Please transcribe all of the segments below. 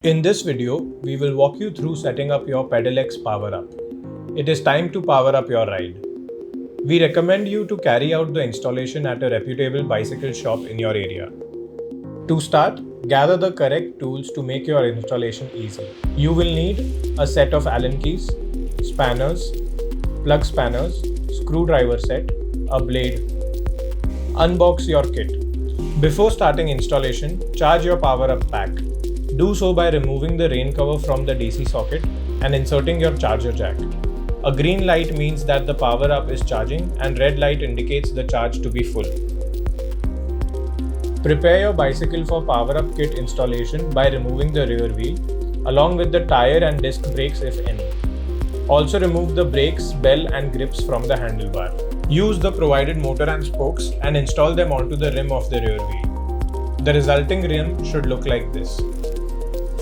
In this video, we will walk you through setting up your PedalX PowerUp. It is time to power up your ride. We recommend you to carry out the installation at a reputable bicycle shop in your area. To start, gather the correct tools to make your installation easy. You will need a set of Allen keys, spanners, plug spanners, screwdriver set, a blade. Unbox your kit. Before starting installation, charge your PowerUp pack. Do so by removing the rain cover from the DC socket and inserting your charger jack. A green light means that the PowerUp is charging and red light indicates the charge to be full. Prepare your bicycle for PowerUp kit installation by removing the rear wheel, along with the tire and disc brakes if any. Also remove the brakes, bell and grips from the handlebar. Use the provided motor and spokes and install them onto the rim of the rear wheel. The resulting rim should look like this.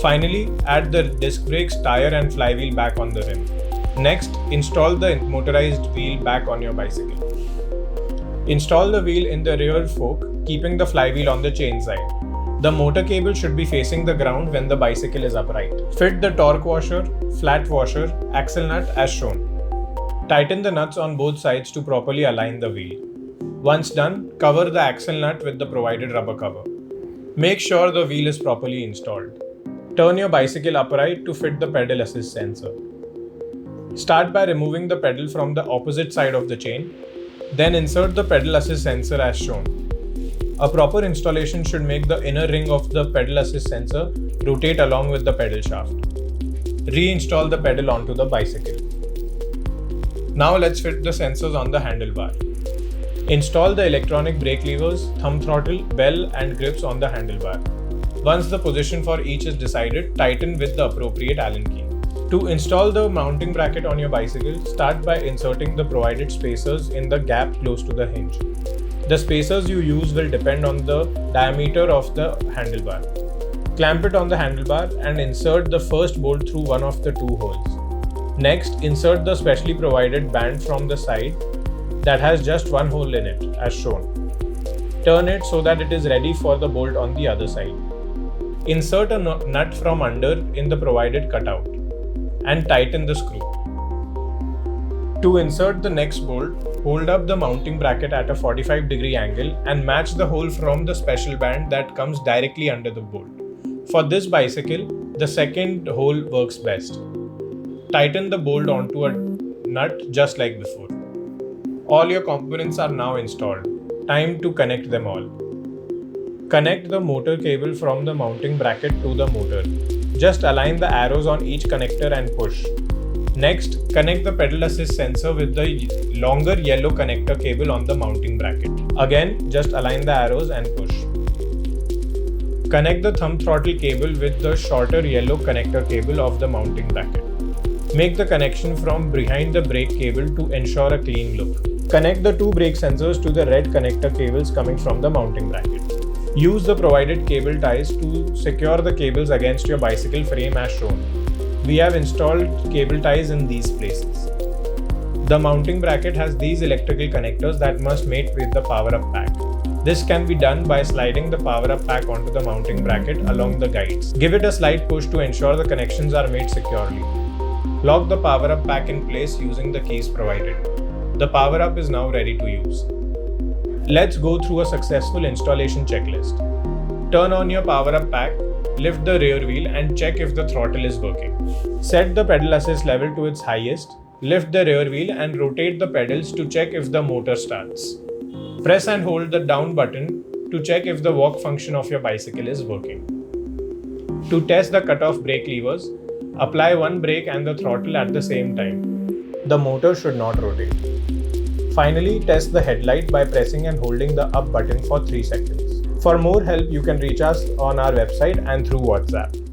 Finally, add the disc brakes, tire and flywheel back on the rim. Next, install the motorized wheel back on your bicycle. Install the wheel in the rear fork, keeping the flywheel on the chain side. The motor cable should be facing the ground when the bicycle is upright. Fit the torque washer, flat washer, axle nut as shown. Tighten the nuts on both sides to properly align the wheel. Once done, cover the axle nut with the provided rubber cover. Make sure the wheel is properly installed. Turn your bicycle upright to fit the pedal assist sensor. Start by removing the pedal from the opposite side of the chain. Then insert the pedal assist sensor as shown. A proper installation should make the inner ring of the pedal assist sensor rotate along with the pedal shaft. Reinstall the pedal onto the bicycle. Now let's fit the sensors on the handlebar. Install the electronic brake levers, thumb throttle, bell and grips on the handlebar. Once the position for each is decided, tighten with the appropriate Allen key. To install the mounting bracket on your bicycle, start by inserting the provided spacers in the gap close to the hinge. The spacers you use will depend on the diameter of the handlebar. Clamp it on the handlebar and insert the first bolt through one of the two holes. Next, insert the specially provided band from the side that has just one hole in it, as shown. Turn it so that it is ready for the bolt on the other side. Insert a nut from under in the provided cutout and tighten the screw. To insert the next bolt, hold up the mounting bracket at a 45-degree angle and match the hole from the special band that comes directly under the bolt. For this bicycle, the second hole works best. Tighten the bolt onto a nut just like before. All your components are now installed. Time to connect them all. Connect the motor cable from the mounting bracket to the motor. Just align the arrows on each connector and push. Next, connect the pedal assist sensor with the longer yellow connector cable on the mounting bracket. Again, just align the arrows and push. Connect the thumb throttle cable with the shorter yellow connector cable of the mounting bracket. Make the connection from behind the brake cable to ensure a clean look. Connect the two brake sensors to the red connector cables coming from the mounting bracket. Use the provided cable ties to secure the cables against your bicycle frame as shown. We have installed cable ties in these places. The mounting bracket has these electrical connectors that must mate with the PowerUp pack. This can be done by sliding the PowerUp pack onto the mounting bracket along the guides. Give it a slight push to ensure the connections are made securely. Lock the PowerUp pack in place using the keys provided. The PowerUp is now ready to use. Let's go through a successful installation checklist. Turn on your PowerUp pack, lift the rear wheel and check if the throttle is working. Set the pedal assist level to its highest, lift the rear wheel and rotate the pedals to check if the motor starts. Press and hold the down button to check if the walk function of your bicycle is working. To test the cutoff brake levers, apply one brake and the throttle at the same time. The motor should not rotate. Finally, test the headlight by pressing and holding the up button for 3 seconds. For more help, you can reach us on our website and through WhatsApp.